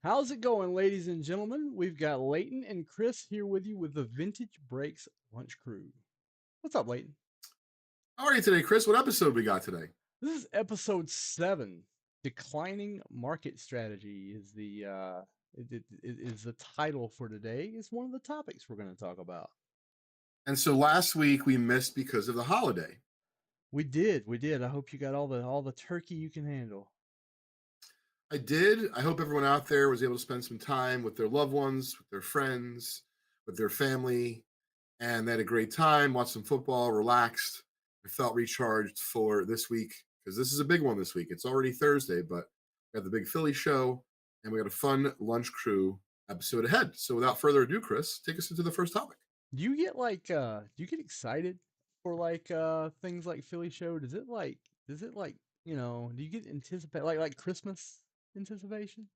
How's it going, ladies and gentlemen? We've got Leighton and Chris here with you with the Vintage Breaks Lunch Crew. What's up, Leighton? How are you today, Chris? What episode we got today? This is episode 7. Declining market strategy is the title for today. It's one of the topics we're going to talk about. And so last week we missed because of the holiday. We did. I hope you got all the turkey you can handle. I did. I hope everyone out there was able to spend some time with their loved ones, with their friends, with their family, and they had a great time, watched some football, relaxed. I felt recharged for this week because this is a big one this week. It's already Thursday, but we got the big Philly show and we got a fun lunch crew episode ahead. So without further ado, Chris, take us into the first topic. Do you get excited for things like Philly show? Does it like, do you get anticipate like Christmas anticipation?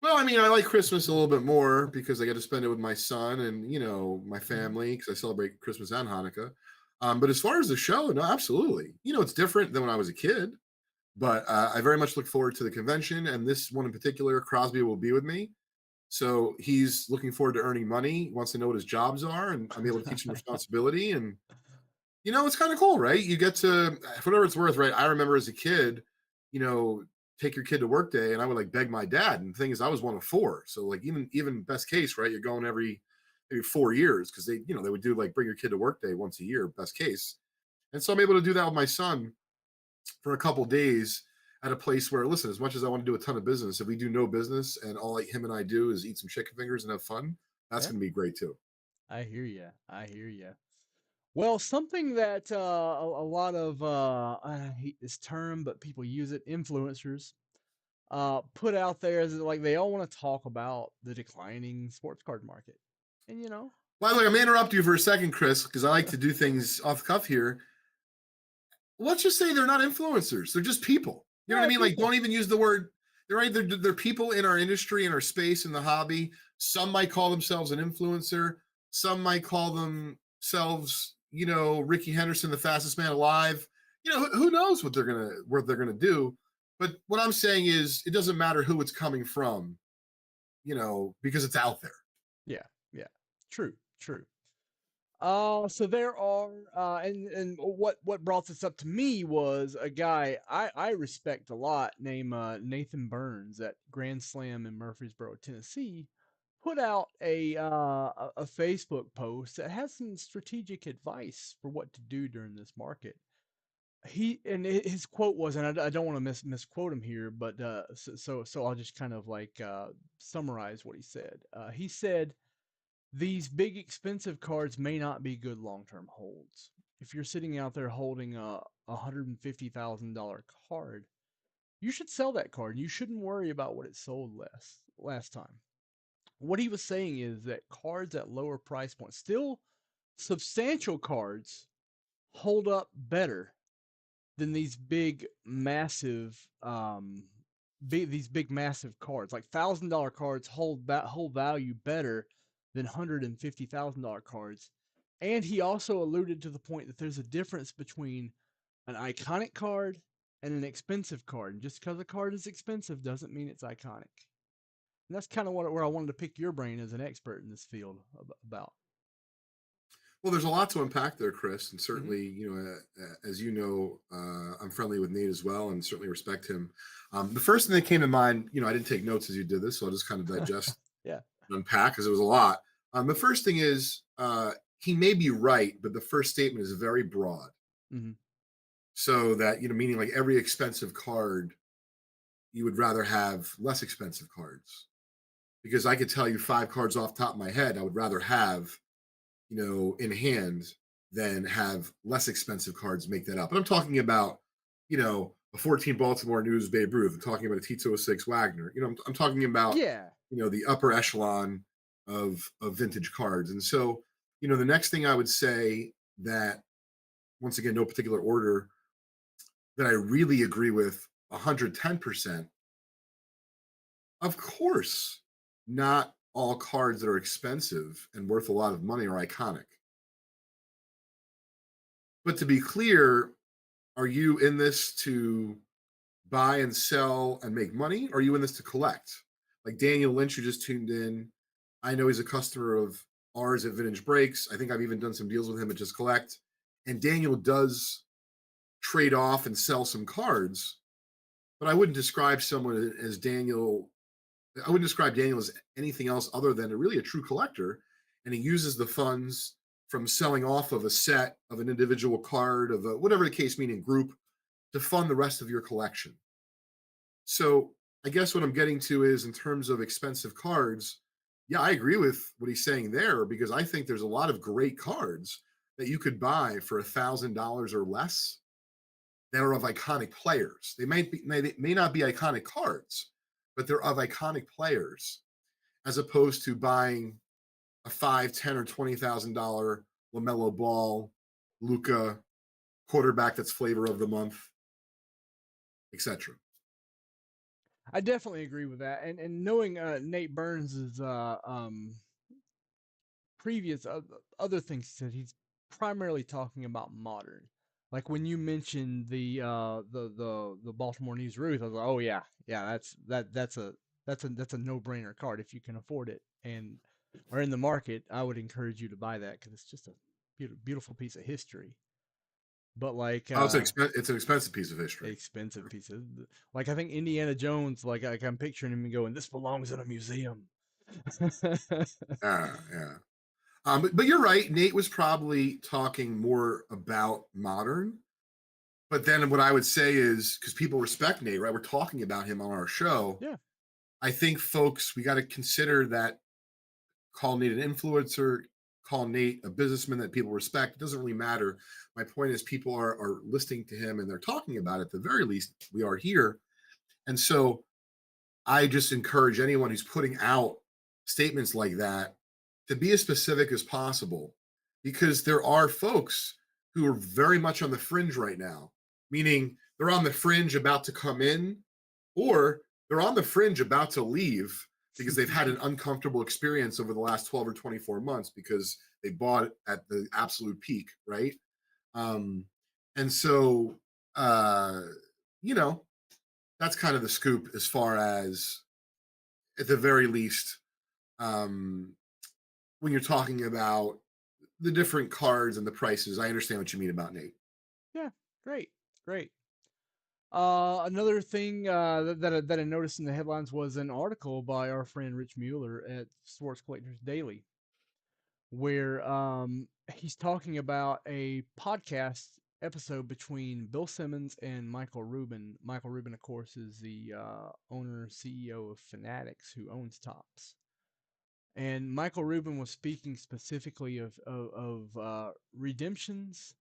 Well, I mean, I like Christmas a little bit more because I get to spend it with my son and my Mhm. family because I celebrate Christmas and Hanukkah. But as far as the show, no, absolutely. It's different than when I was a kid, but I very much look forward to the convention. And this one in particular, Crosby will be with me, so he's looking forward to earning money. He wants to know what his jobs are, and I'm able to teach him responsibility. And it's kind of cool, right? You get to, for whatever it's worth, right? I remember as a kid, you know, take your kid to work day, and I would like beg my dad. And the thing is, I was one of four, so like even best case, right? You're going every maybe 4 years because they would do like bring your kid to work day once a year, best case. And so I'm able to do that with my son for a couple days at a place where, listen, as much as I want to do a ton of business, if we do no business and all like him and I do is eat some chicken fingers and have fun, that's Yeah, going to be great too. I hear you. I hear you. Well, something that a lot of I hate this term, but people use it, influencers, put out there is that, like they all want to talk about the declining sports card market, and By the way, I'm going to interrupt you for a second, Chris, because I like to do things off the cuff here. Let's just say they're not influencers. They're just people. You know what yeah, I mean? Like, people. don't even use the word. They're right. They're people in our industry, in our space, in the hobby. Some might call themselves an influencer. Some might call themselves, Ricky Henderson, the fastest man alive. Who knows what they're gonna do. But what I'm saying is, it doesn't matter who it's coming from, because it's out there. Yeah, yeah, true, true. So there are, and what brought this up to me was a guy I respect a lot named Nathan Burns at Grand Slam in Murfreesboro, Tennessee, put out a Facebook post that has some strategic advice for what to do during this market. His quote was, and I don't want to misquote him here, but so I'll just kind of summarize what he said. He said these big expensive cards may not be good long-term holds. If you're sitting out there holding a $150,000 card, you should sell that card. You shouldn't worry about what it sold last time. What he was saying is that cards at lower price points, still substantial cards, hold up better than these big massive cards. Like $1,000 cards hold value better than $150,000 cards. And he also alluded to the point that there's a difference between an iconic card and an expensive card. And just because a card is expensive doesn't mean it's iconic. And that's kind of where I wanted to pick your brain as an expert in this field about. Well, there's a lot to unpack there, Chris, and Mm-hmm. certainly, as you know, I'm friendly with Nate as well, and certainly respect him. The first thing that came to mind, I didn't take notes as you did this, so I'll just kind of digest Yeah. and unpack because it was a lot. The first thing is he may be right, but the first statement is very broad, Mm-hmm. so that meaning like every expensive card, you would rather have less expensive cards because I could tell you 5 cards off the top of my head I would rather have in hand than have less expensive cards make that up. But I'm talking about, a 14 Baltimore News Babe Ruth. I'm talking about a T206 Wagner. I'm talking about, Yeah. the upper echelon of vintage cards. And so, the next thing I would say that, once again, no particular order, that I really agree with 110%, of course, not all cards that are expensive and worth a lot of money are iconic. But to be clear, are you in this to buy and sell and make money? Or are you in this to collect? Like Daniel Lynch, who just tuned in, I know he's a customer of ours at Vintage Breaks. I think I've even done some deals with him at Just Collect. And Daniel does trade off and sell some cards, but I wouldn't describe someone as Daniel. I wouldn't describe Daniel as anything else other than really a true collector. And he uses the funds from selling off of a set of an individual card of a, whatever the case, meaning group, to fund the rest of your collection. So I guess what I'm getting to is in terms of expensive cards, yeah, I agree with what he's saying there because I think there's a lot of great cards that you could buy for $1,000 or less that are of iconic players. They may not be iconic cards, but they're of iconic players, as opposed to buying a five, 10, or $20,000 LaMelo Ball, Luca quarterback that's flavor of the month, etc. I definitely agree with that. And knowing Nate Burns's previous other things that he's primarily talking about modern. Like when you mentioned the Baltimore News Ruth, I was like, oh yeah, yeah, that's a no brainer card if you can afford it and are in the market. I would encourage you to buy that because it's just a beautiful piece of history. But like Oh, it's an expensive piece of history. expensive pieces, like I think Indiana Jones, like I'm picturing him going, this belongs in a museum. Yeah. But you're right. Nate was probably talking more about modern. But then what I would say is because people respect Nate, right? We're talking about him on our show. Yeah, I think folks, we got to consider that call Nate an influencer, call Nate a businessman that people respect. It doesn't really matter. My point is people are listening to him and they're talking about it. At the very least, we are here. And so I just encourage anyone who's putting out statements like that to be as specific as possible because there are folks who are very much on the fringe right now, meaning they're on the fringe about to come in or they're on the fringe about to leave because they've had an uncomfortable experience over the last 12 or 24 months because they bought it at the absolute peak, right? Um, and so, uh, you know, that's kind of the scoop as far as, at the very least, um, when you're talking about the different cards and the prices. I understand what you mean about Nate. yeah, great, great. Another thing that I noticed in the headlines was an article by our friend Rich Mueller at Sports Collectors Daily, where he's talking about a podcast episode between Bill Simmons and Michael Rubin. Michael Rubin, of course, is the owner CEO of Fanatics, who owns Tops. And Michael Rubin was speaking specifically of redemptions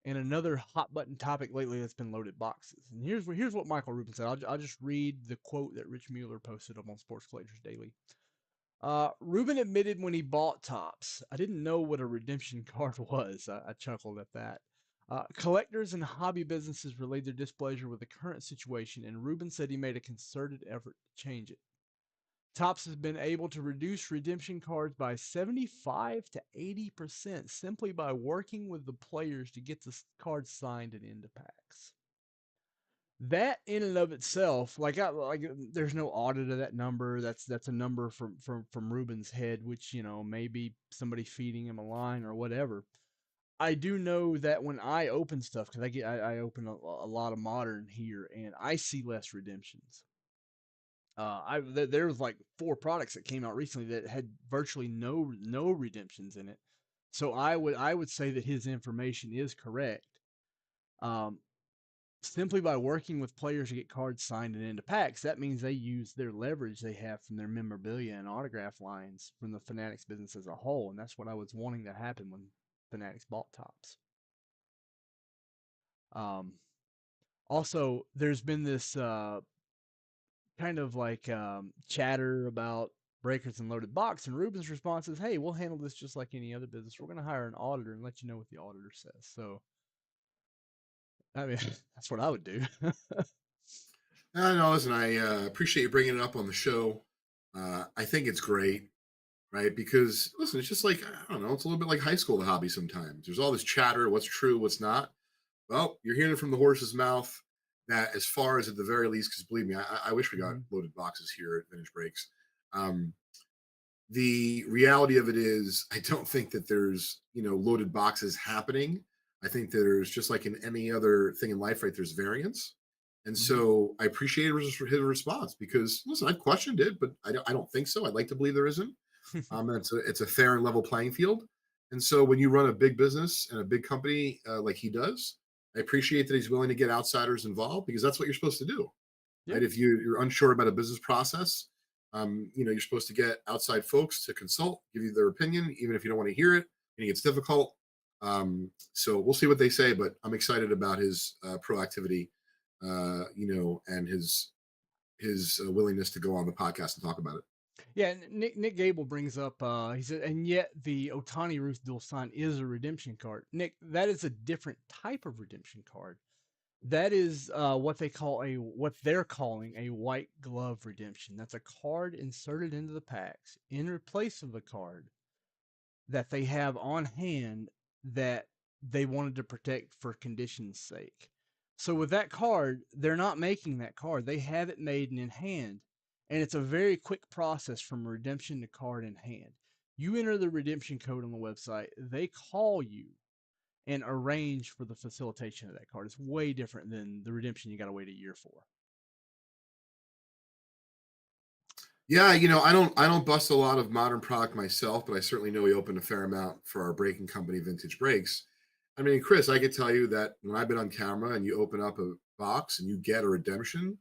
and another hot button topic lately that's been loaded boxes. And here's what Michael Rubin said. I'll just read the quote that Rich Mueller posted up on Sports Collectors Daily. Rubin admitted when he bought Tops, I didn't know what a redemption card was. I chuckled at that. Collectors and hobby businesses relayed their displeasure with the current situation, and Rubin said he made a concerted effort to change it. Topps has been able to reduce redemption cards by 75 to 80% simply by working with the players to get the cards signed and into packs. That in and of itself, there's no audit of that number. That's a number from Ruben's head, which maybe somebody feeding him a line or whatever. I do know that when I open stuff, because I open a lot of modern here, and I see less redemptions. There was like 4 products that came out recently that had virtually no redemptions in it. So I would say that his information is correct. Um, Simply by working with players to get cards signed and into packs, that means they use their leverage they have from their memorabilia and autograph lines from the Fanatics business as a whole, and that's what I was wanting to happen when Fanatics bought Tops. Um, Also, there's been this kind of like chatter about breakers and loaded box, and Ruben's response is, "Hey, we'll handle this just like any other business. We're going to hire an auditor and let you know what the auditor says." So, I mean, that's what I would do. No, listen, I appreciate you bringing it up on the show. I think it's great, right? Because listen, it's just like I don't know, it's a little bit like high school, the hobby. Sometimes there's all this chatter, what's true, what's not. Well, you're hearing it from the horse's mouth. That as far as at the very least, because believe me, I wish we got Mhm. loaded boxes here at Vintage Breaks. Um, the reality of it is, I don't think that there's, loaded boxes happening. I think there's, just like in any other thing in life, right? There's variance. And Hmm. so I appreciate his response, because listen, I've questioned it, but I don't think so. I'd like to believe there isn't. It's a fair and level playing field. And so when you run a big business and a big company, like he does, I appreciate that he's willing to get outsiders involved, because that's what you're supposed to do, Yeah. right? If you're unsure about a business process, you're supposed to get outside folks to consult, give you their opinion, even if you don't want to hear it. I think it's difficult. So we'll see what they say, but I'm excited about his proactivity, and his willingness to go on the podcast and talk about it. Yeah, Nick Gable brings up, he said, and yet the Otani Ruth dual sign is a redemption card. Nick, that is a different type of redemption card. That is what they're calling a white glove redemption. That's a card inserted into the packs in replace of a card that they have on hand that they wanted to protect for condition's sake. So with that card, they're not making that card. They have it made and in hand. And it's a very quick process from redemption to card in hand. You enter the redemption code on the website, they call you and arrange for the facilitation of that card. It's way different than the redemption you got to wait a year for. Yeah, I don't bust a lot of modern product myself, but I certainly know we opened a fair amount for our breaking company, Vintage Breaks. I mean, Chris, I could tell you that when I've been on camera and you open up a box and you get a redemption,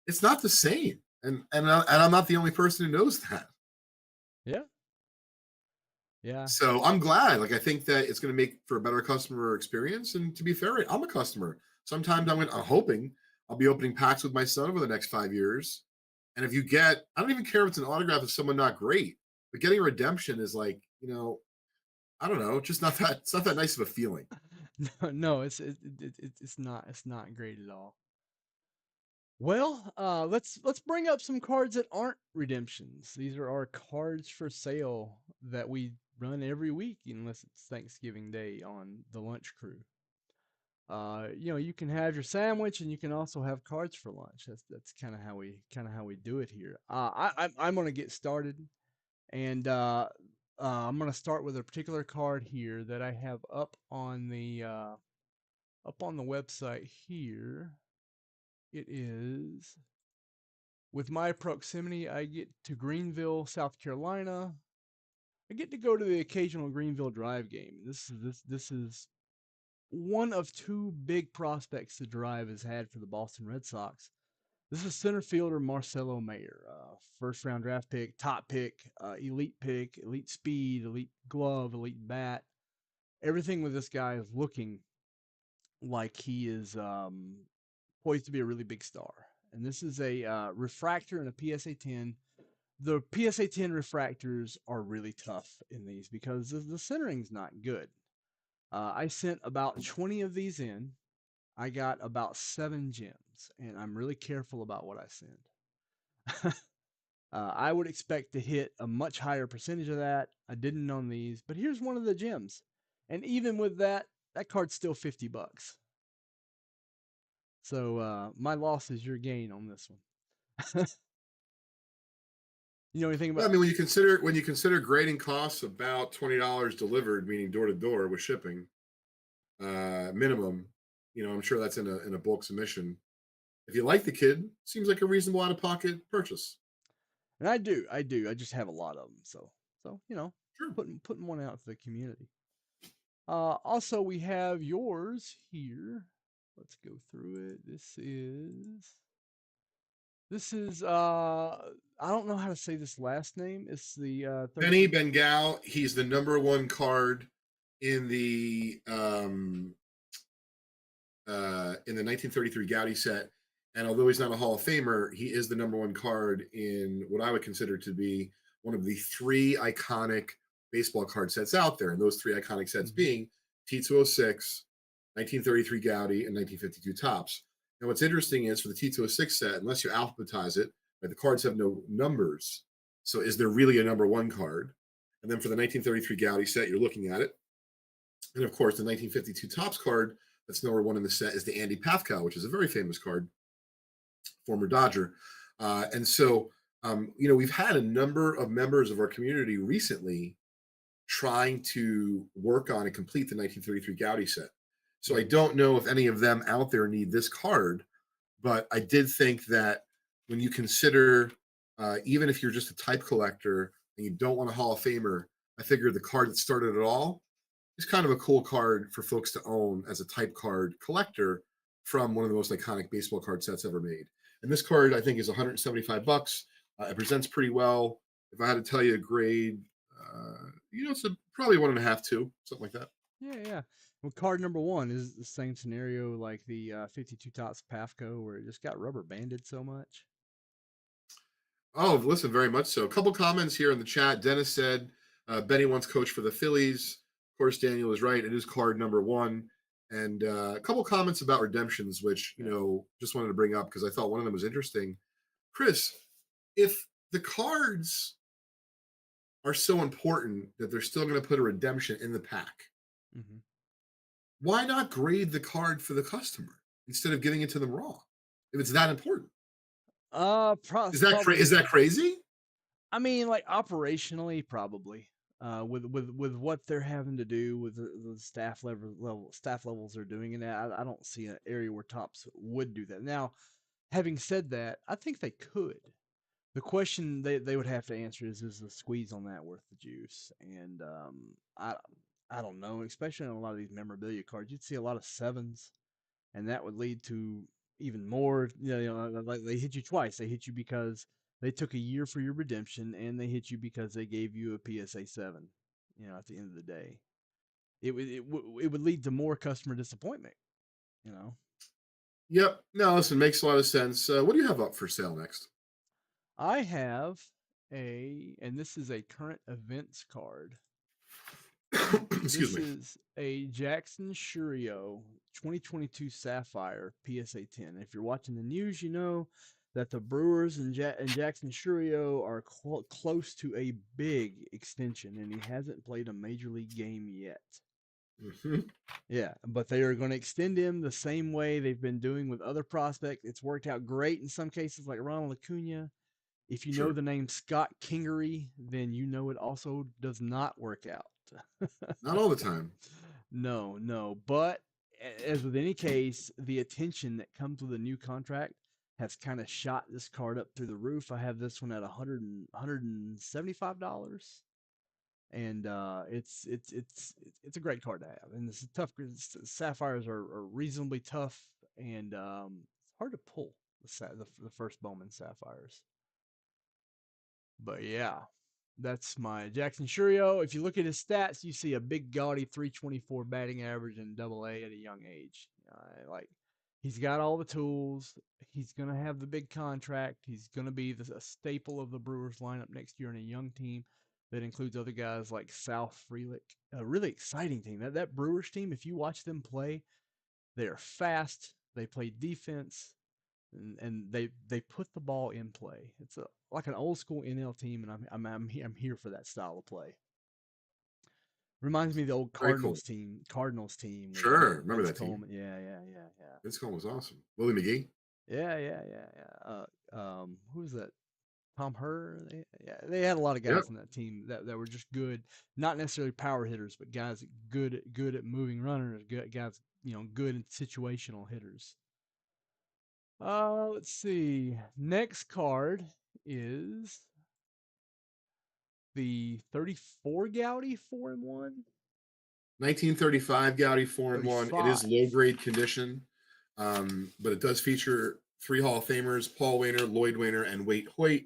it's not the same. And I'm not the only person who knows that. Yeah. Yeah. So I'm glad. Like, I think that it's going to make for a better customer experience. And to be fair, I'm a customer. Sometimes I'm hoping I'll be opening packs with my son over the next 5 years. And if you get, I don't even care if it's an autograph of someone not great, but getting a redemption is like, I don't know, just not that. It's not that nice of a feeling. No, no, it's not great at all. Well, let's bring up some cards that aren't redemptions. These are our cards for sale that we run every week, unless it's Thanksgiving Day on the lunch crew. You can have your sandwich, and you can also have cards for lunch. That's kind of how we do it here. I'm gonna get started, and I'm gonna start with a particular card here that I have up on the website here. It is with my proximity, I get to Greenville, South Carolina. I get to go to the occasional Greenville Drive game. This is one of two big prospects the Drive has had for the Boston Red Sox. This is center fielder Marcelo Mayer, first round draft pick, top pick, elite speed, elite glove, elite bat. Everything with this guy is looking like he is poised to be a really big star. And this is a refractor and a PSA 10. The PSA 10 refractors are really tough in these because the centering's not good. I sent about 20 of these in. I got about 7 gems, and I'm really careful about what I send. I would expect to hit a much higher percentage of that. I didn't on these, but here's one of the gems. And even with that, that card's still $50. So my loss is your gain on this one. You know anything Yeah, I about? mean, when you consider grading costs about $20 delivered, meaning door to door with shipping, minimum, I'm sure that's in a bulk submission. If you like the kid, seems like a reasonable out of pocket purchase. And I do. I just have a lot of them, so Sure. putting one out to the community. Also, we have yours here. Let's go through it. This is I don't know how to say this last name. It's the Benny 33. Bengal, he's the number one card in the 1933 Gaudy set. And although he's not a Hall of Famer, he is the number one card in what I would consider to be one of the three iconic baseball card sets out there. And those three iconic sets Mhm. being T206, 1933 Gaudy, and 1952 Tops. And what's interesting is for the T206 set, unless you alphabetize it, right, the cards have no numbers. So is there really a number one card? And then for the 1933 Gaudy set, you're looking at it. And of course, the 1952 Tops card that's number one in the set is the Andy Pathkow, which is a very famous card, former Dodger. And so We've had a number of members of our community recently trying to work on and complete the 1933 Gaudi set. So I Mm-hmm. don't know if any of them out there need this card, but I did think that when you consider, even if you're just a type collector and you don't want a Hall of Famer, I figured the card that started it all is kind of a cool card for folks to own as a type card collector from one of the most iconic baseball card sets ever made. And this card, I think, is 175 bucks. It presents pretty well. If I had to tell you a grade, it's probably 1.5, 2, something like that. Yeah, yeah. Well, card number one is the same scenario like the 52 Tots Pafco, where it just got rubber banded so much. Oh, listen, very much so. A couple comments here in the chat. Dennis said Benny once coached for the Phillies. Of course, Daniel is right. It is card number one. And a couple comments about redemptions, which, Yeah. just wanted to bring up because I thought one of them was interesting. Chris, if the cards are so important that they're still going to put a redemption in the pack, Mm-hmm. why not grade the card for the customer instead of giving it to them raw? If it's that important, Probably. is that crazy? I mean, like operationally, probably. With what they're having to do with the staff levels they're doing, and I don't see an area where Tops would do that. Now, having said that, I think they could. The question they would have to answer is the squeeze on that worth the juice? And I don't know, especially on a lot of these memorabilia cards, you'd see a lot of sevens, and that would lead to even more. Like they hit you twice. They hit you because they took a year for your redemption, and they hit you because they gave you a PSA 7. At the end of the day, it would lead to more customer disappointment. You know, Yep. No, listen, makes a lot of sense. What do you have up for sale next? I have and this is a current events card. Excuse This me. is a Jackson Shurio 2022 Sapphire PSA 10. If you're watching the news, you know that the Brewers and Jackson Shurio are close to a big extension, and he hasn't played a major league game yet. Mhm. Yeah, but they are going to extend him the same way they've been doing with other prospects. It's worked out great in some cases, like Ronald Acuna. If you know Sure. the name Scott Kingery, then you know it also does not work out. Not all the time. No, no. But as with any case, the attention that comes with a new contract has kind of shot this card up through the roof. I have this one at $175, and it's a great card to have. And it's a tough. Sapphires are reasonably tough, and it's hard to pull the first Bowman Sapphires. But yeah, that's my Jackson Shurio. If you look at his stats, you see a big gaudy 324 batting average in Double A at a young age. Like he's got all the tools. He's gonna have the big contract. He's gonna be a staple of the Brewers lineup next year in a young team that includes other guys like Sal Frelick. A really exciting team. That Brewers team, if you watch them play, they are fast. They play defense and they put the ball in play. It's like an old school NL team, and I'm here for that style of play. Reminds me of the old Very cool. Cardinals team with Sure. Remember Vince that team. Coleman. Yeah, yeah, yeah, yeah, Vince Coleman was awesome. Willie McGee. yeah, yeah, yeah, yeah. Who was that? Tom Herr. They had a lot of Yep. guys in that team that were just good, not necessarily power hitters, but guys good at moving runners, good guys, good in situational hitters. Let's see. Next card is the 34 Gaudi 4-1. 1935 Gaudi 4-1. It is 35. low grade condition, but it does feature three Hall of Famers: Paul Wainer, Lloyd Wainer, and Waite Hoyt.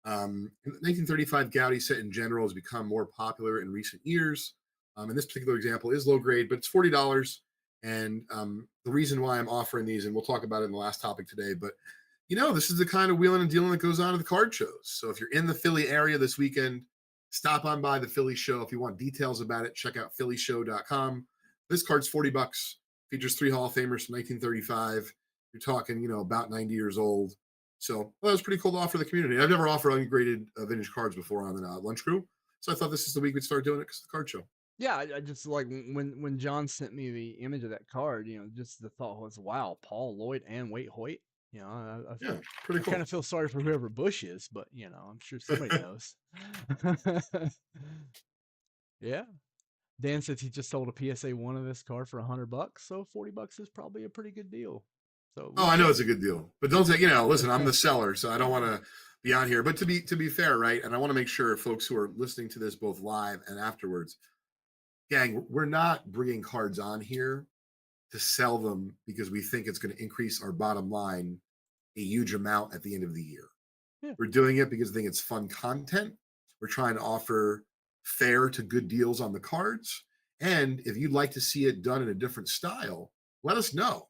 1935 Gaudi set in general has become more popular in recent years. And this particular example is low grade, but it's $40. And the reason why I'm offering these, and we'll talk about it in the last topic today, but this is the kind of wheeling and dealing that goes on at the card shows. So if you're in the Philly area this weekend, stop on by the Philly show. If you want details about it, check out phillyshow.com. This card's $40, features three Hall of Famers from 1935. You're talking, about 90 years old. So that was pretty cool to offer the community. I've never offered ungraded vintage cards before on the Lunch Crew. So I thought this is the week we'd start doing it because of the card show. Yeah, I just like when John sent me the image of that card, just the thought was, wow, Paul Lloyd and Waite Hoyt. Yeah, pretty I kind cool. of feel sorry for whoever Bush is, but I'm sure somebody knows. Yeah. Dan says he just sold a PSA one of this car for $100, so $40 is probably a pretty good deal. So Oh, we I know can't. it's a good deal, but don't say, listen, I'm the seller, so I don't want to be on here. But to be fair, right? And I want to make sure folks who are listening to this both live and afterwards, gang, we're not bringing cards on here to sell them because we think it's going to increase our bottom line a huge amount at the end of the year. Yeah. We're doing it because I think it's fun content. We're trying to offer fair to good deals on the cards. And if you'd like to see it done in a different style, let us know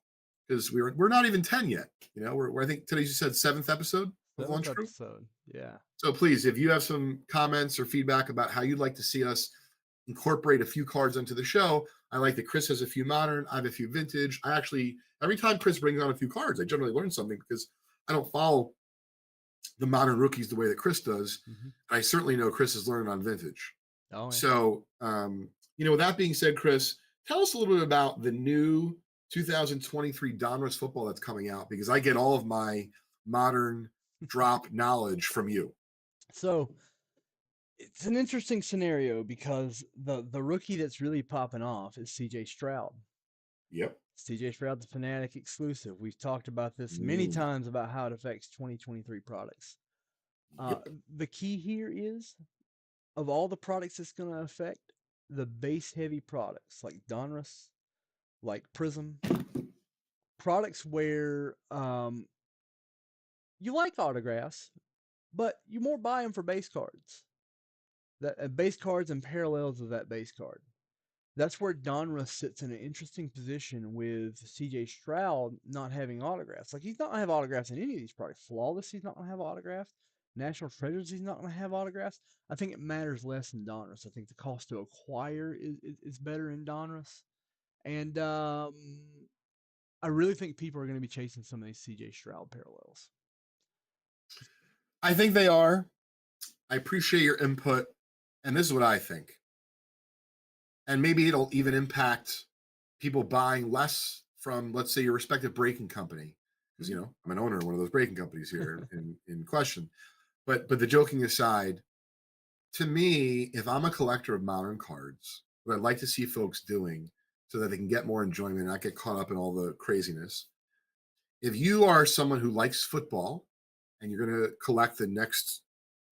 because we're not even 10 yet. We're I think today you said seventh episode of Seventh Lunch Crew. episode. Yeah. So please, if you have some comments or feedback about how you'd like to see us incorporate a few cards into the show, I like that Chris has a few modern, I have a few vintage. I actually, every time Chris brings on a few cards, I generally learn something because I don't follow the modern rookies the way that Chris does. Hmm. I certainly know Chris is learning on vintage. Oh yeah. So, with that being said, Chris, tell us a little bit about the new 2023 Donruss football that's coming out because I get all of my modern drop knowledge from you. So it's an interesting scenario because the rookie that's really popping off is CJ Stroud. Yep. CJ Stroud, the Fanatic exclusive. We've talked about this many Mm, times about how it affects 2023 products. Uh, yep. the key here is of all the products it's going to affect, the base heavy products like Donruss, like Prism, products where you like autographs, but you more buy them for base cards. That base cards and parallels of that base card. That's where Donruss sits in an interesting position with CJ Stroud not having autographs. Like he's not gonna have autographs in any of these products. Flawless, he's not gonna have autographs. National Treasures, he's not gonna have autographs. I think it matters less in Donruss. I think the cost to acquire is better in Donruss. And I really think people are gonna be chasing some of these CJ Stroud parallels. I think they are. I appreciate your input. And this is what I think. And maybe it'll even impact people buying less from, let's say, your respective braking company. Because, Mm. I'm an owner of one of those braking companies here in question. But the joking aside, to me, if I'm a collector of modern cards, what I'd like to see folks doing so that they can get more enjoyment and not get caught up in all the craziness. If you are someone who likes football and you're going to collect the next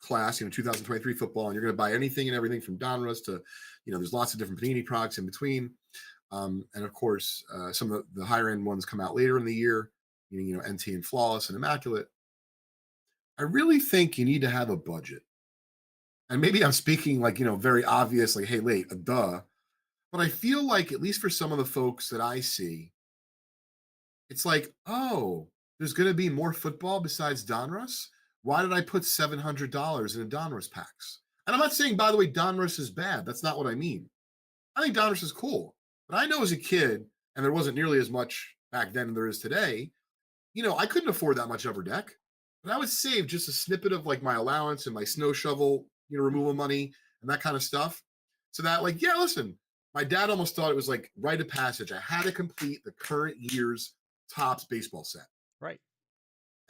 class, 2023 football, and you're going to buy anything and everything from Donruss to, there's lots of different Panini products in between. And of course, some of the higher end ones come out later in the year, meaning, NT and Flawless and Immaculate. I really think you need to have a budget. And maybe I'm speaking like, very obvious, like, hey, wait, a duh. But I feel like, at least for some of the folks that I see, it's like, oh, there's going to be more football besides Donruss. Why did I put $700 in a Donruss packs? And I'm not saying, by the way, Donruss is bad. That's not what I mean. I think Donruss is cool. But I know as a kid, and there wasn't nearly as much back then as there is today, I couldn't afford that much Upper Deck. But I would save just a snippet of like my allowance and my snow shovel, removal money and that kind of stuff. So that, like, yeah, listen, my dad almost thought it was like rite of passage. I had to complete the current year's Topps baseball set. Right.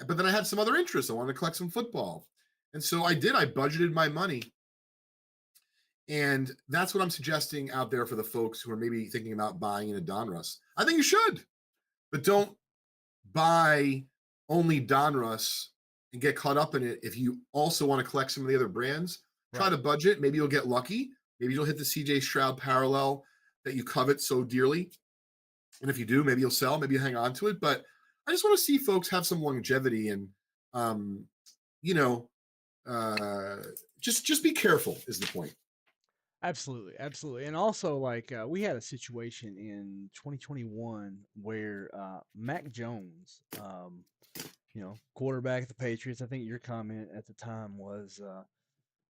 But then I had some other interests. I wanted to collect some football. And so I did. I budgeted my money. And that's what I'm suggesting out there for the folks who are maybe thinking about buying in a Donruss. I think you should, but don't buy only Donruss and get caught up in it. If you also want to collect some of the other brands, try Right. to budget. Maybe you'll get lucky. Maybe you'll hit the CJ Stroud parallel that you covet so dearly. And if you do, maybe you'll sell, maybe you hang on to it. But I just want to see folks have some longevity and, um, you know, uh, just be careful is the point. Absolutely, absolutely. And also, like, we had a situation in 2021 where Mac Jones, quarterback of the Patriots, I think your comment at the time was,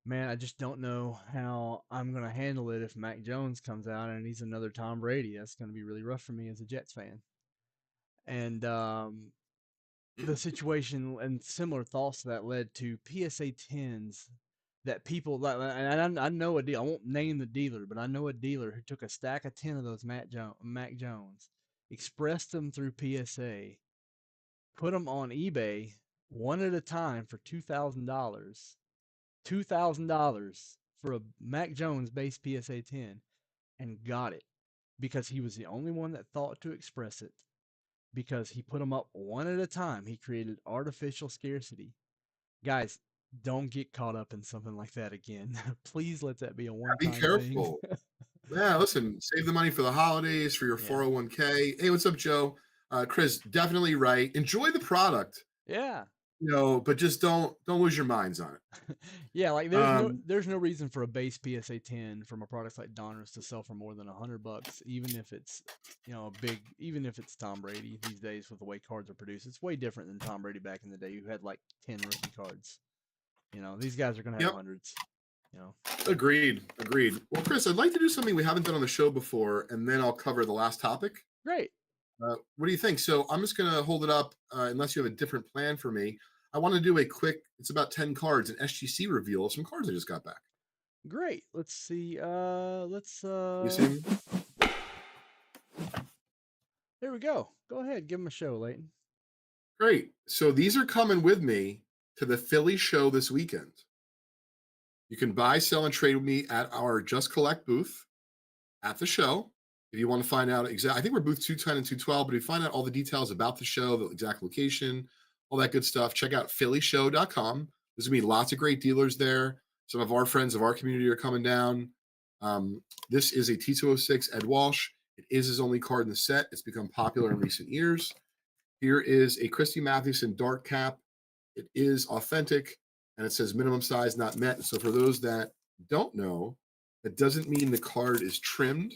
man, I just don't know how I'm going to handle it if Mac Jones comes out and he's another Tom Brady. That's going to be really rough for me as a Jets fan. And the situation and similar thoughts to that led to PSA 10s that people like, and I know a deal. I won't name the dealer, but I know a dealer who took a stack of 10 of those Mac Jones, expressed them through PSA, put them on eBay one at a time for $2,000. $2,000 for a Mac Jones base PSA 10 and got it because he was the only one that thought to express it because he put them up one at a time. He created artificial scarcity. Guys, don't get caught up in something like that again. Please let that be a one Be time thing. careful. Yeah, listen, save the money for the holidays, for your Yeah. 401k. Hey, what's up, Joe? Chris, definitely right. Enjoy the product, Yeah. but just don't lose your minds on it. Yeah, like Um, there's no reason for a base PSA 10 from a product like Donruss to sell for more than $100, even if it's a big, even if it's Tom Brady these days with the way cards are produced. It's way different than Tom Brady back in the day who had like 10 rookie cards. These guys are gonna have yep, hundreds. You know, agreed. Well, Chris, I'd like to do something we haven't done on the show before, and then I'll cover the last topic. great, What do you think? So I'm just gonna hold it up, unless you have a different plan for me. I want to do a quick. It's about 10 cards, an SGC reveal of some cards I just got back. great. Let's see. Let's You see 'em? There we go. Go ahead, give them a show, Leighton. Great. So these are coming with me to the Philly show this weekend. You can buy, sell, and trade with me at our Just Collect booth at the show. If you want to find out exactly, I think we're booth 210 and 212, but if you find out all the details about the show, the exact location, all that good stuff, check out phillyshow.com. There's going to be lots of great dealers there. Some of our friends of our community are coming down. This is a T206 Ed Walsh. It is his only card in the set. It's become popular in recent years. Here is a Christy Mathewson Dark Cap. It is authentic, and it says minimum size not met. So for those that don't know, that doesn't mean the card is trimmed.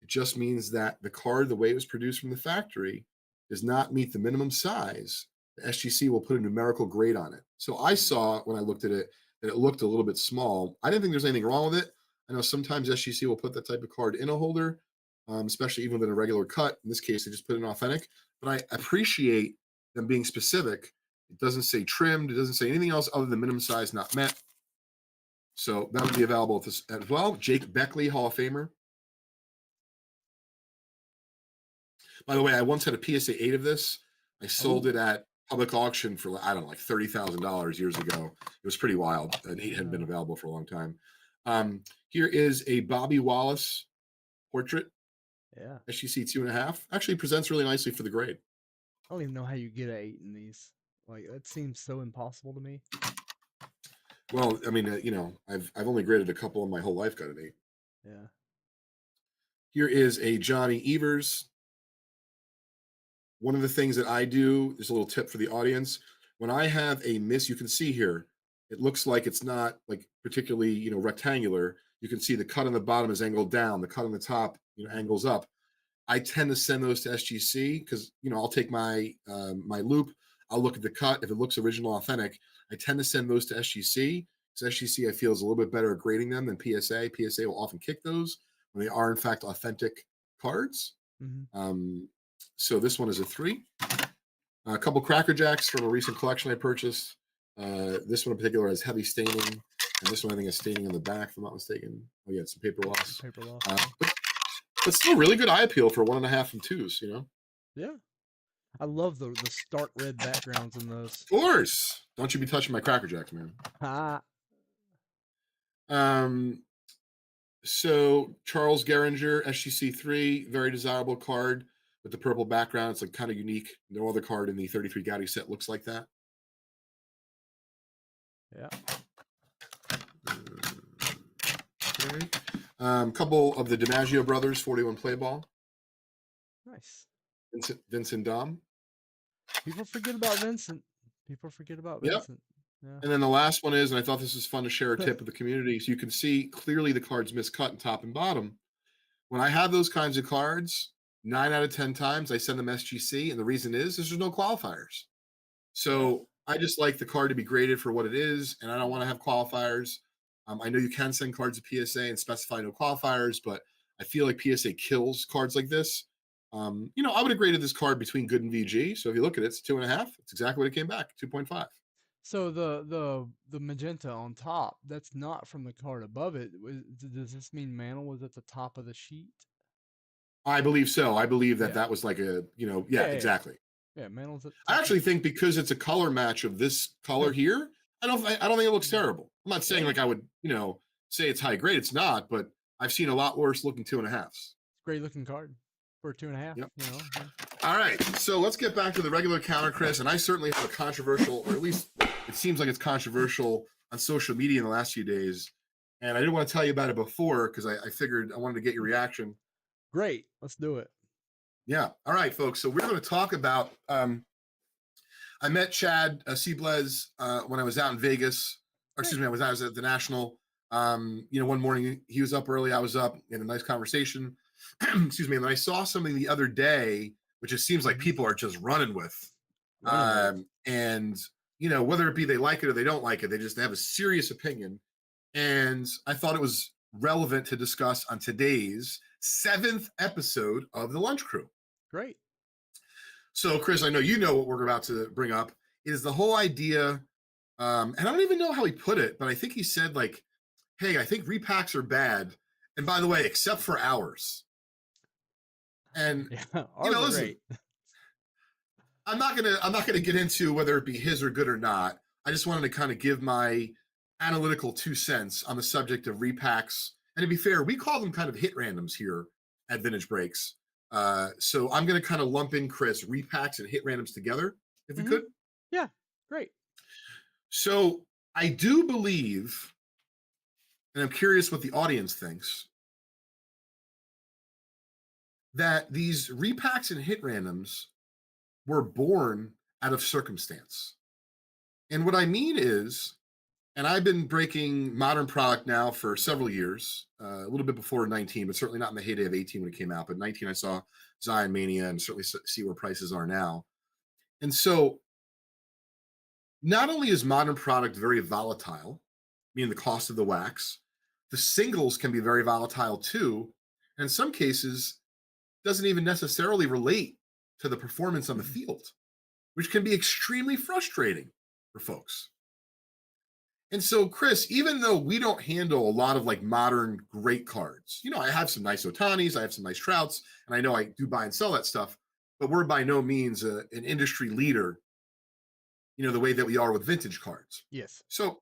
It just means that the card, the way it was produced from the factory, does not meet the minimum size. The SGC will put a numerical grade on it. So I saw when I looked at it that it looked a little bit small. I didn't think there's anything wrong with it. I know sometimes SGC will put that type of card in a holder, especially even in a regular cut. In this case, they just put it in authentic. But I appreciate them being specific. It doesn't say trimmed. It doesn't say anything else other than minimum size not met. So that would be available as well. Jake Beckley, Hall of Famer. By the way, I once had a PSA 8 of this. I sold Oh, it at public auction for, I don't know, like $30,000 years ago. It was pretty wild. An 8 hadn't been yeah, available for a long time. Here is a Bobby Wallace portrait, yeah. SGC 2.5. Actually presents really nicely for the grade. I don't even know how you get an 8 in these. Like that seems so impossible to me. Well, I mean, I've only graded a couple in my whole life, got an 8. Yeah. Here is a Johnny Evers. One of the things that I do, there's a little tip for the audience. When I have a miss, you can see here, it looks like it's not like particularly, rectangular. You can see the cut on the bottom is angled down, the cut on the top, angles up. I tend to send those to SGC because, I'll take my my loop, I'll look at the cut. If it looks original, authentic, I tend to send those to SGC. So SGC I feel is a little bit better at grading them than PSA. PSA will often kick those when they are in fact authentic cards. Mm-hmm. So this one is a 3. A couple Cracker Jacks from a recent collection I purchased. This one in particular has heavy staining, and this one I think has staining on the back, if I'm not mistaken. Oh yeah, it's some paper loss. Paper loss. Uh, Yeah. but still really good eye appeal for 1.5 and 2s. Yeah. I love the stark red backgrounds in those. Of course. Don't you be touching my Cracker Jacks, man. Ah, Um, so Charles Geringer, SGC 3, very desirable card with the purple background. It's like kind of unique. No other card in the 33 Gaudi set looks like that. yeah. Okay. Couple of the DiMaggio brothers, 41 play ball. Nice. Vincent Dom. People forget about Vincent. People forget about Yep. Vincent. Yeah. And then the last one is, and I thought this was fun to share a tip with the community. So you can see clearly the cards miscut in top and bottom. When I have those kinds of cards, 9 out of 10 times I send them SGC. And the reason is there's no qualifiers. Yeah. So I just like the card to be graded for what it is. And I don't want to have qualifiers. I know you can send cards to PSA and specify no qualifiers, but I feel like PSA kills cards like this. I would have graded this card between good and VG. So if you look at it, it's 2.5. It's exactly what it came back, 2.5. So the magenta on top, that's not from the card above it. Does this mean Mantle was at the top of the sheet? I believe so. I believe that Yeah. that was like a, Yeah, yeah, exactly. Yeah, Mantle's at I top actually 10. think because it's a color match of this color here, I don't think it looks terrible. I'm not saying Yeah, like I would, say it's high grade. It's not, but I've seen a lot worse looking 2.5s. it's a great looking card for 2.5. Yep. You know. All right, so let's get back to the regular counter, Chris. And I certainly have a controversial, or at least it seems like it's controversial on social media in the last few days. And I didn't want to tell you about it before because I figured I wanted to get your reaction. Great, let's do it. Yeah. All right, folks. So we're going to talk about. I met Chad Seablez when I was out in Vegas. Or excuse me, I was at the National. One morning he was up early, I was up, in a nice conversation. Excuse me. And then I saw something the other day, which it seems like people are just running with. And whether it be they like it or they don't like it, they just have a serious opinion. And I thought it was relevant to discuss on today's 7th episode of the Lunch Crew. Great. So, Chris, I know you know what we're about to bring up is the whole idea, and I don't even know how he put it, but I think he said like, "Hey, I think repacks are bad, and by the way, except for ours." And ours are listen, great. I'm not gonna get into whether it be his or good or not. I just wanted to kind of give my analytical 2 cents on the subject of repacks. And to be fair, we call them kind of hit randoms here at Vintage Breaks. So I'm going to kind of lump in, Chris, repacks and hit randoms together, if we could. Yeah, great. So I do believe, and I'm curious what the audience thinks, that these repacks and hit randoms were born out of circumstance. And what I mean is, and I've been breaking modern product now for several years, a little bit before 19, but certainly not in the heyday of 18 when it came out. But 19, I saw Zion Mania and certainly see where prices are now. And so not only is modern product very volatile, meaning the cost of the wax, the singles can be very volatile too. And in some cases, doesn't even necessarily relate to the performance on the field, which can be extremely frustrating for folks. And so, Chris, even though we don't handle a lot of like modern great cards, I have some nice Otanis, I have some nice Trouts, and I know I do buy and sell that stuff, but we're by no means an industry leader, the way that we are with vintage cards. Yes. So,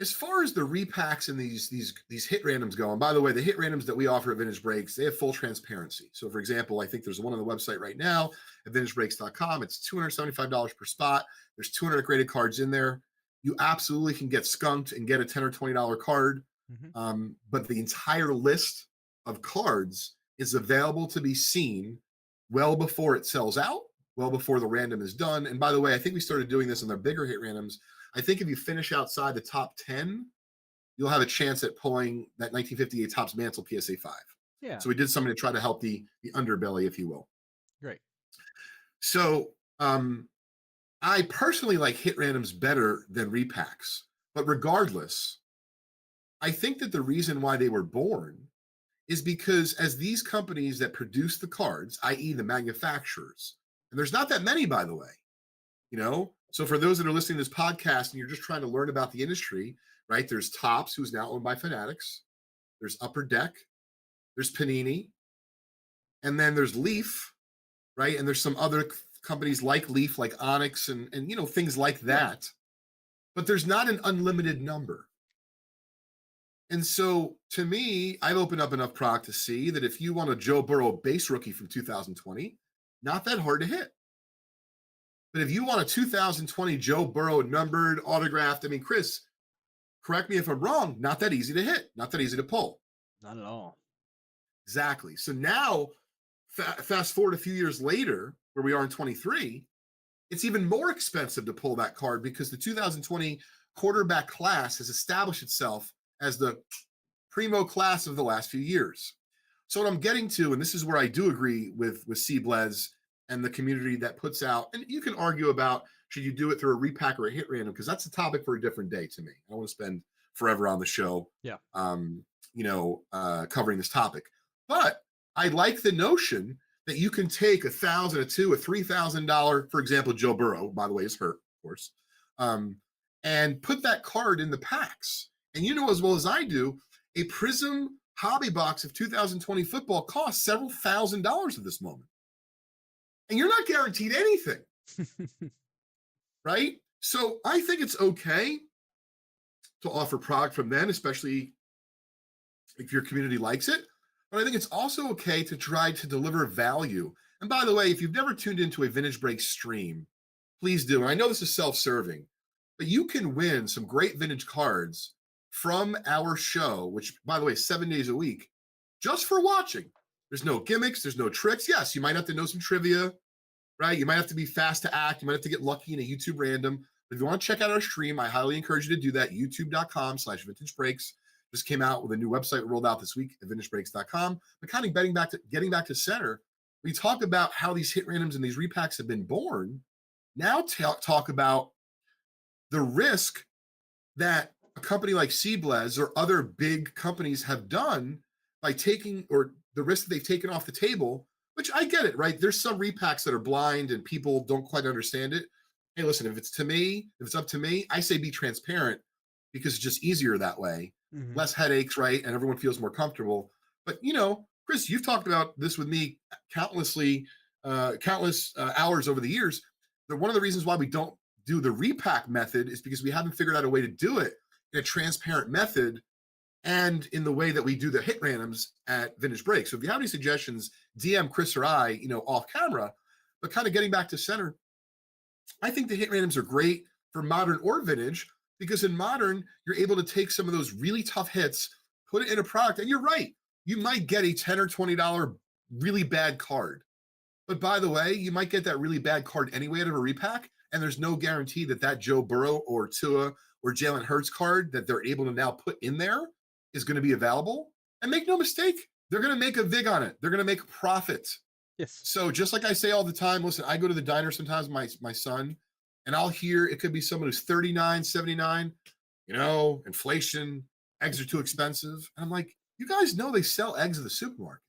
as far as the repacks and these hit randoms go, and by the way, the hit randoms that we offer at Vintage Breaks, they have full transparency. So, for example, I think there's one on the website right now at vintagebreaks.com. It's $275 per spot. There's 200 graded cards in there. You absolutely can get skunked and get a $10 or $20 card. But the entire list of cards is available to be seen well before it sells out, well before the random is done. And by the way, I think we started doing this in the bigger hit randoms. I think if you finish outside the top 10, you'll have a chance at pulling that 1958 Topps Mantle PSA 5. Yeah. So we did something to try to help the underbelly, if you will. Great. So I personally like hit randoms better than repacks. But regardless, I think that the reason why they were born is because as these companies that produce the cards, i.e. the manufacturers, and there's not that many, by the way, so for those that are listening to this podcast and you're just trying to learn about the industry, right? There's Topps, who's now owned by Fanatics. There's Upper Deck. There's Panini. And then there's Leaf, right? And there's some other companies like Leaf, like Onyx, and things like that. But there's not an unlimited number. And so to me, I've opened up enough product to see that if you want a Joe Burrow base rookie from 2020, not that hard to hit. But if you want a 2020 Joe Burrow numbered, autographed, Chris, correct me if I'm wrong, not that easy to hit, not that easy to pull. Not at all. Exactly. So now, fast forward a few years later, where we are in 23, it's even more expensive to pull that card because the 2020 quarterback class has established itself as the primo class of the last few years. So what I'm getting to, and this is where I do agree with Seablez and the community that puts out, and you can argue about should you do it through a repack or a hit random, because that's a topic for a different day to me. I don't want to spend forever on the show, covering this topic. But I like the notion that you can take $1,000, a $2,000, a $3,000, for example, Joe Burrow, by the way, is hurt, of course, and put that card in the packs. And as well as I do, a Prism hobby box of 2020 football costs several $1,000s at this moment. and you're not guaranteed anything, right? So I think it's okay to offer product from them, especially if your community likes it. But I think it's also okay to try to deliver value. And by the way, if you've never tuned into a Vintage Break stream, please do. And I know this is self-serving, but you can win some great vintage cards from our show, which, by the way, 7 days a week, just for watching. There's no gimmicks, there's no tricks. Yes, you might have to know some trivia, right? You might have to be fast to act. You might have to get lucky in a YouTube random. But if you want to check out our stream, I highly encourage you to do that. YouTube.com/vintage breaks. Just came out with a new website rolled out this week at vintagebreaks.com. But kind of getting back to center, we talk about how these hit randoms and these repacks have been born. Now talk about the risk that a company like Seablez or other big companies have done by taking, or the risk that they've taken off the table, which I get it, right? There's some repacks that are blind and people don't quite understand it. Hey, listen, if it's up to me, I say be transparent because it's just easier that way. Mhm. Less headaches, right? And everyone feels more comfortable. But Chris, you've talked about this with me countless hours over the years. One of the reasons why we don't do the repack method is because we haven't figured out a way to do it in a transparent method and in the way that we do the hit randoms at Vintage Break. So if you have any suggestions, DM Chris or I, off camera. But kind of getting back to center, I think the hit randoms are great for modern or vintage because in modern, you're able to take some of those really tough hits, put it in a product, and you're right. You might get a $10 or $20 really bad card. But by the way, you might get that really bad card anyway out of a repack, and there's no guarantee that Joe Burrow or Tua or Jalen Hurts card that they're able to now put in there is going to be available. And make no mistake, they're going to make a vig on it. They're going to make a profit. Yes. So just like I say all the time, listen, I go to the diner sometimes, my son, and I'll hear it could be someone who's 39, 79, inflation, eggs are too expensive. And I'm like, you guys know they sell eggs at the supermarket.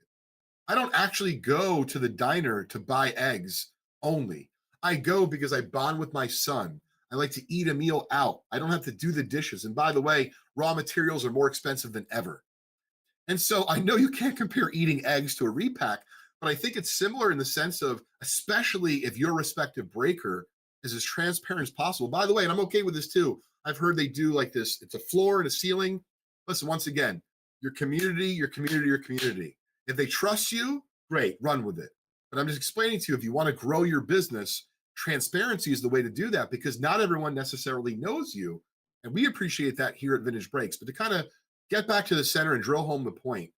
I don't actually go to the diner to buy eggs only. I go because I bond with my son. I like to eat a meal out. I don't have to do the dishes. And by the way, raw materials are more expensive than ever. And so I know you can't compare eating eggs to a repack, but I think it's similar in the sense of, especially if your respective breaker is as transparent as possible. By the way, and I'm okay with this too. I've heard they do like this. It's a floor and a ceiling. Listen, once again, your community, your community, your community. If they trust you, great, run with it. But I'm just explaining to you, if you want to grow your business, transparency is the way to do that because not everyone necessarily knows you. And we appreciate that here at Vintage Breaks. But to kind of get back to the center and drill home the point,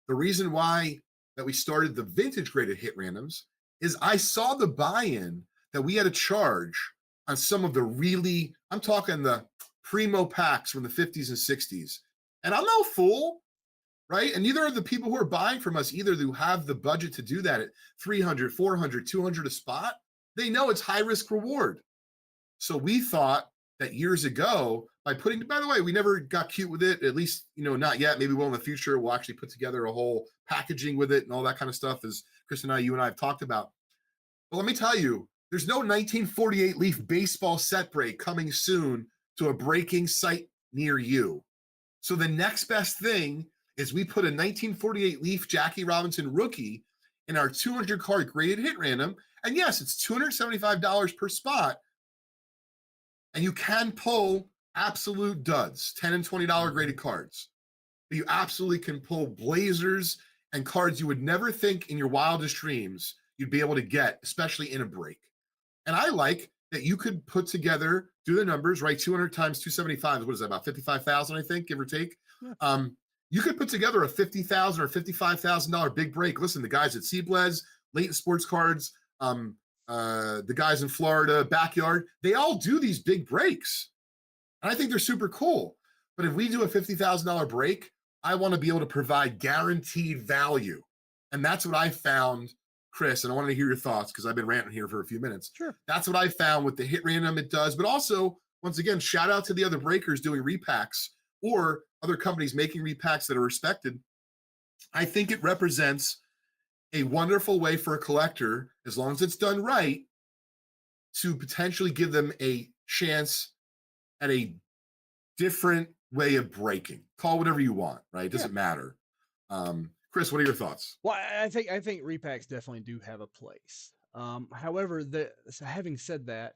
the reason why that we started the vintage graded hit randoms is I saw the buy-in that we had to charge on some of the really, I'm talking the primo packs from the 50s and 60s. And I'm no fool, right? And neither are the people who are buying from us either who have the budget to do that at 300, 400, 200 a spot. They know it's high risk reward. So we thought that years ago by putting, by the way, we never got cute with it, at least, not yet. Maybe we'll in the future. We'll actually put together a whole packaging with it and all that kind of stuff, as Chris and you and I have talked about. But let me tell you, there's no 1948 Leaf baseball set break coming soon to a breaking site near you. So the next best thing is we put a 1948 Leaf Jackie Robinson rookie in our 200 card graded hit random. And yes, it's $275 per spot. And you can pull absolute duds, $10 and $20 graded cards. But you absolutely can pull blazers and cards you would never think in your wildest dreams you'd be able to get, especially in a break. And I like that you could put together, do the numbers, right? 200 times 275 is, what is that, about 55,000, I think, give or take. Yeah. You could put together a $50,000 or $55,000 big break. Listen, the guys at Seablez, Leighton Sports Cards, the guys in Florida, Backyard, they all do these big breaks. And I think they're super cool. But if we do a $50,000 break, I want to be able to provide guaranteed value. And that's what I found, Chris, and I wanted to hear your thoughts because I've been ranting here for a few minutes. Sure. That's what I found with the hit random it does. But also, once again, shout out to the other breakers doing repacks or other companies making repacks that are respected. I think it represents a wonderful way for a collector, as long as it's done right, to potentially give them a chance at a different way of breaking. Call whatever you want, right? It doesn't matter. Chris, what are your thoughts? Well, I think repacks definitely do have a place. However, so having said that,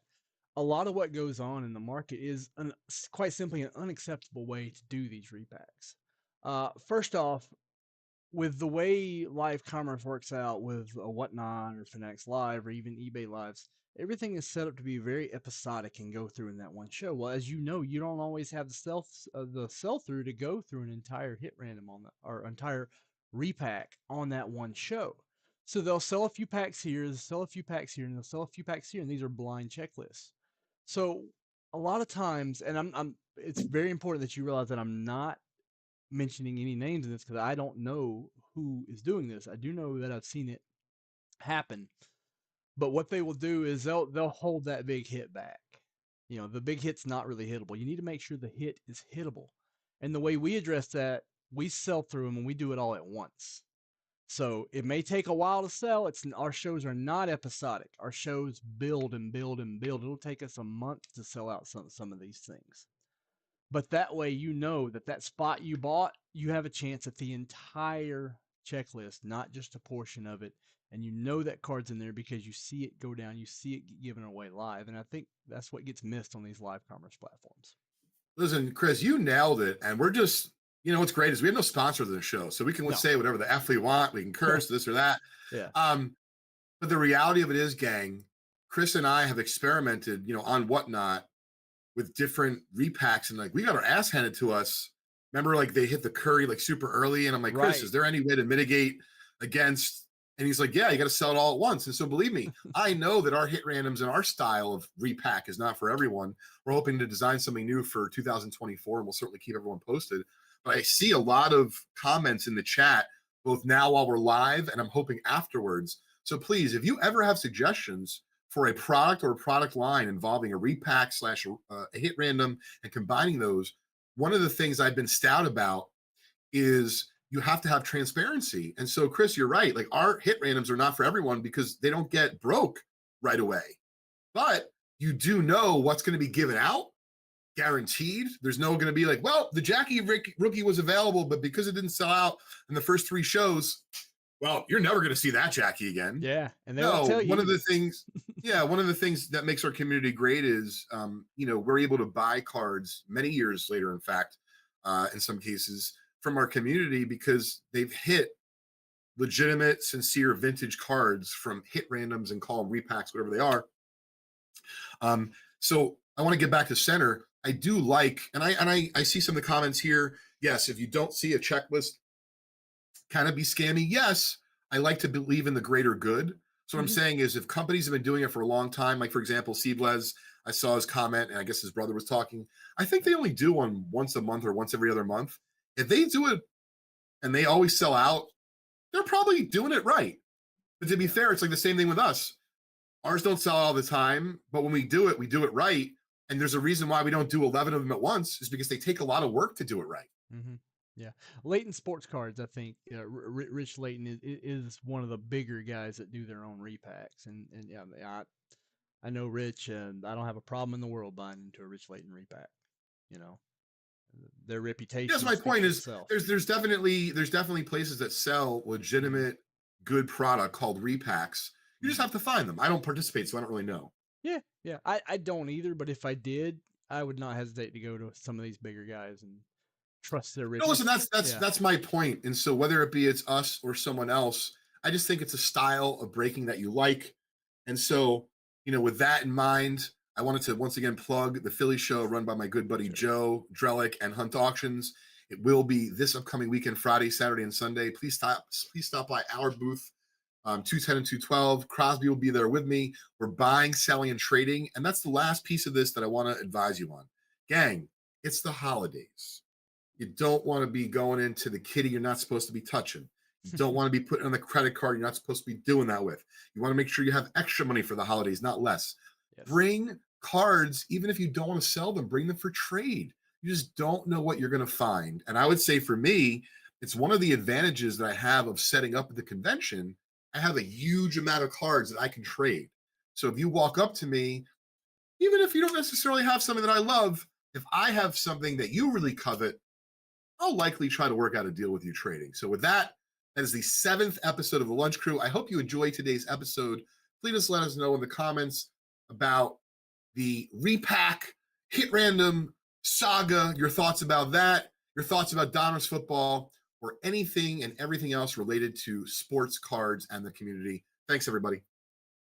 a lot of what goes on in the market is quite simply an unacceptable way to do these repacks. First off, with the way live commerce works out with a Whatnot or Fanatics Live or even eBay Lives, everything is set up to be very episodic and go through in that one show. Well, as you know, you don't always have the sell through to go through an entire hit random on the or entire repack on that one show. So they'll sell a few packs here, they'll sell a few packs here, and they'll sell a few packs here, and these are blind checklists. So a lot of times, and it's very important that you realize that I'm not mentioning any names in this because I don't know who is doing this. I do know that I've seen it happen. But what they will do is they'll hold that big hit back. You know, the big hit's not really hittable. You need to make sure the hit is hittable. And the way we address that, we sell through them and we do it all at once. So it may take a while to sell. It's Our shows are not episodic. Our shows build and build and build. It'll take us a month to sell out some of these things. But that way, you know that that spot you bought, you have a chance at the entire checklist, not just a portion of it. And you know that card's in there because you see it go down, you see it given away live. And I think that's what gets missed on these live commerce platforms. Listen, Chris, you nailed it. And we're just, what's great is we have no sponsor of the show. So we can No. say whatever the F we want. We can curse this or that. Yeah. But the reality of it is, gang, Chris and I have experimented, on Whatnot with different repacks. And like, we got our ass handed to us. Remember, like they hit the Curry like super early. And I'm like, Chris, Right. is there any way to mitigate against? And he's like, yeah, you got to sell it all at once. And so believe me, I know that our hit randoms and our style of repack is not for everyone. We're hoping to design something new for 2024, and we'll certainly keep everyone posted. But I see a lot of comments in the chat, both now while we're live and I'm hoping afterwards. So please, if you ever have suggestions for a product or a product line involving a repack / a hit random and combining those, one of the things I've been stout about is you have to have transparency. And so, Chris, you're right. Like our hit randoms are not for everyone because they don't get broke right away. But you do know what's going to be given out, guaranteed. There's no going to be like, well, the Jackie rookie was available, but because it didn't sell out in the first 3 shows, well, you're never going to see that Jackie again. Yeah, and they won't tell you. One of the things that makes our community great is, we're able to buy cards many years later, in fact, in some cases, from our community because they've hit legitimate, sincere vintage cards from hit randoms and call them repacks, whatever they are. So I want to get back to center. I do like, and I see some of the comments here. Yes, if you don't see a checklist, kind of be scammy. Yes, I like to believe in the greater good. So what I'm saying is if companies have been doing it for a long time, like for example, Seablez, I saw his comment and I guess his brother was talking. I think they only do one once a month or once every other month. If they do it and they always sell out, they're probably doing it right. But to be fair, it's like the same thing with us. Ours don't sell all the time, but when we do it right. And there's a reason why we don't do 11 of them at once is because they take a lot of work to do it right. Mm-hmm. Yeah. Layton Sports Cards, I think Rich Layton is one of the bigger guys that do their own repacks. And yeah, I know Rich, and I don't have a problem in the world buying into a Rich Layton repack. Their reputation. Yes, my point is itself. there's definitely places that sell legitimate good product called repacks. You just have to find them. I don't participate, so I don't really know. Yeah. I don't either, but if I did, I would not hesitate to go to some of these bigger guys and trust their riches. No, listen, that's my point. And so whether it be it's us or someone else, I just think it's a style of breaking that you like. And so, with that in mind, I wanted to once again plug the Philly show run by my good buddy Joe Drellick and Hunt Auctions. It will be this upcoming weekend, Friday, Saturday, and Sunday. Please stop by our booth, 210 and 212. Crosby will be there with me. We're buying, selling, and trading. And that's the last piece of this that I want to advise you on. Gang, it's the holidays. You don't want to be going into the kitty you're not supposed to be touching. You don't want to be putting on the credit card you're not supposed to be doing that with. You want to make sure you have extra money for the holidays, not less. Yes. Bring cards, even if you don't want to sell them, bring them for trade. You just don't know what you're going to find. And I would say for me, it's one of the advantages that I have of setting up at the convention. I have a huge amount of cards that I can trade. So if you walk up to me, even if you don't necessarily have something that I love, if I have something that you really covet, I'll likely try to work out a deal with you trading. So with that, that is the 7th episode of The Lunch Crew. I hope you enjoyed today's episode. please let us know in the comments about the repack hit random saga, your thoughts about that, your thoughts about Donruss football, or anything and everything else related to sports cards and the community. Thanks, everybody.